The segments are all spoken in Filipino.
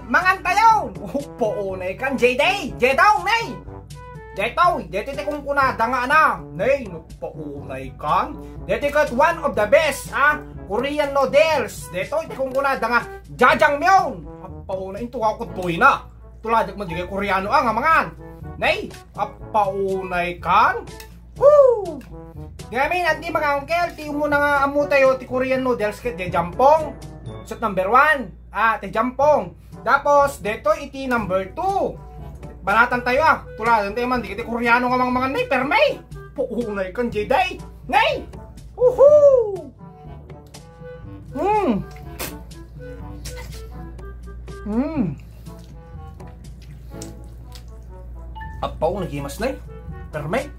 mangan tayo. Paunay kan J-Day. J-Daw, nay. J-Toy, dito kung kunada nga na. Nay, paunay kan. Dito kat one of the best, Korean noodles. Dito kung kunada nga jajangmyeon. Paunay ito ako toy na. Tulad mo di Koreano nga mangan. Nay, paunay kan. Woo! Gamin, anti mga uncle, ti mo na nga amo tayo ti Korean noodles ket de jampong. Sut number 1, ti jampong. Tapos dito iti number 2. Banatan tayo tuladan tayo man, di kita Koreano nga mga nay, permay. Puunay kan J-Day. Nay! Woohoo! Apaw, nagimas nay. Permay.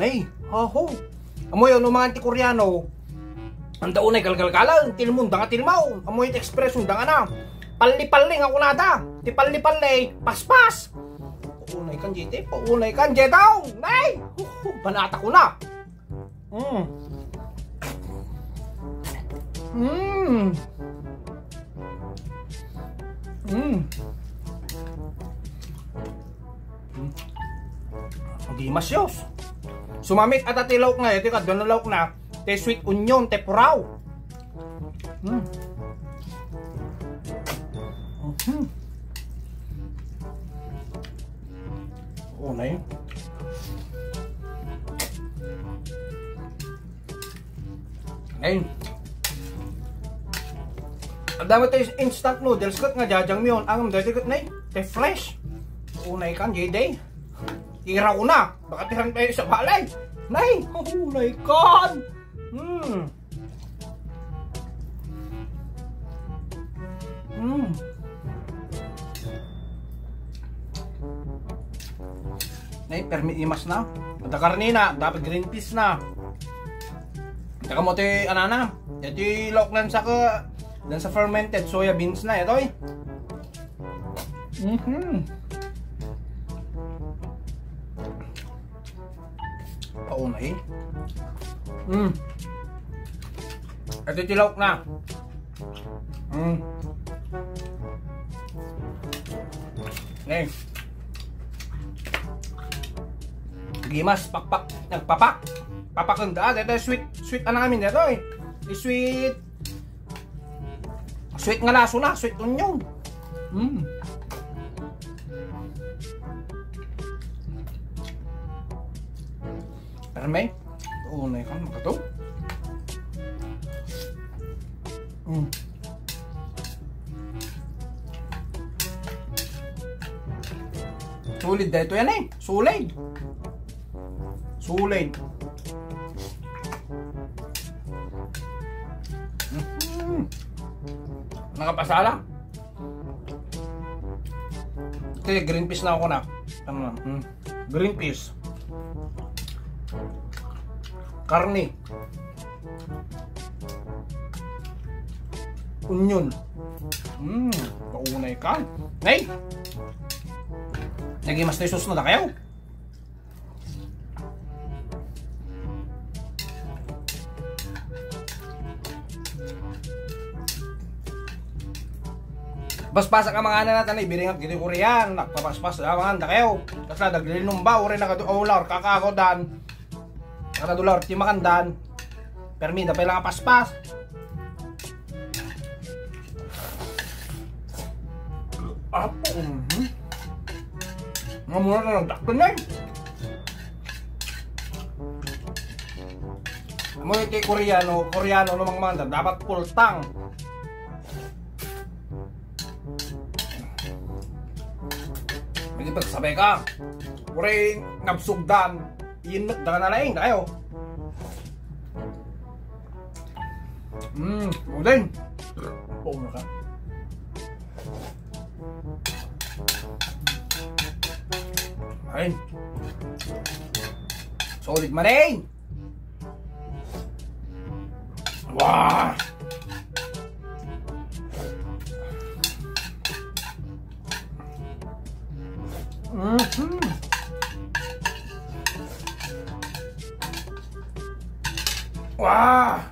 Nay, ho. Amoy ano mga anti-Koreano. Ang daunay galgalgala, tilmunda nga tilmaw. Amoy expression da nga na. Palli-palli nga kunada. Ti palli-palli, paspas. Paunay kan JT, paunay kan J-Daw. Nay! Banata ko na. Hindi masyos. Sumamit at atilaw nga, ito ka doon na na. Te sweet onion, te puraw. Na yun. Ayun. Ang dami tayo instant noodles kat nga jajangmyeon. Ang dati kat na yun. Te fresh. Unay kan J-Day. Ira ko na. Baka tiran tayo sa balay. Nay, unay kan. Nay, permit imas na. Mata karni na, dapat green peas na. Taka mo ti anana. Iti lock lang sa fermented soya beans na ito. Paunay. Ito tilawak na. Nay. Gimas, pakpak, nagpapak. Papak ng daan. Ito sweet na namin dito Sweet nga laso na, sweet onion. Pero may unay kan makato. Sulit dito yan Sulit. Nakapasala. Ito green peas na ako na. Green peas. Karni. Onion. Paunay ka. Nay! Nagimas na yung susunod na kayo. Baspasak ang mga natin biringat gito Korean. Nakpapaspas ang mga handa kayo. Kasi naglilinumba uri na katuular kakakodan. Kakadular ti makandan. Permida pa lang paspas. Apo. Ngamura na lang dakton na Mo iti Koreano no mga mandan dapat pultang. Hindi pagsabay ka. Uri ngabsugdan. Inat da na laing kayo. Udin. Pong ka. Ayun. Solid maning. Wah. Wah.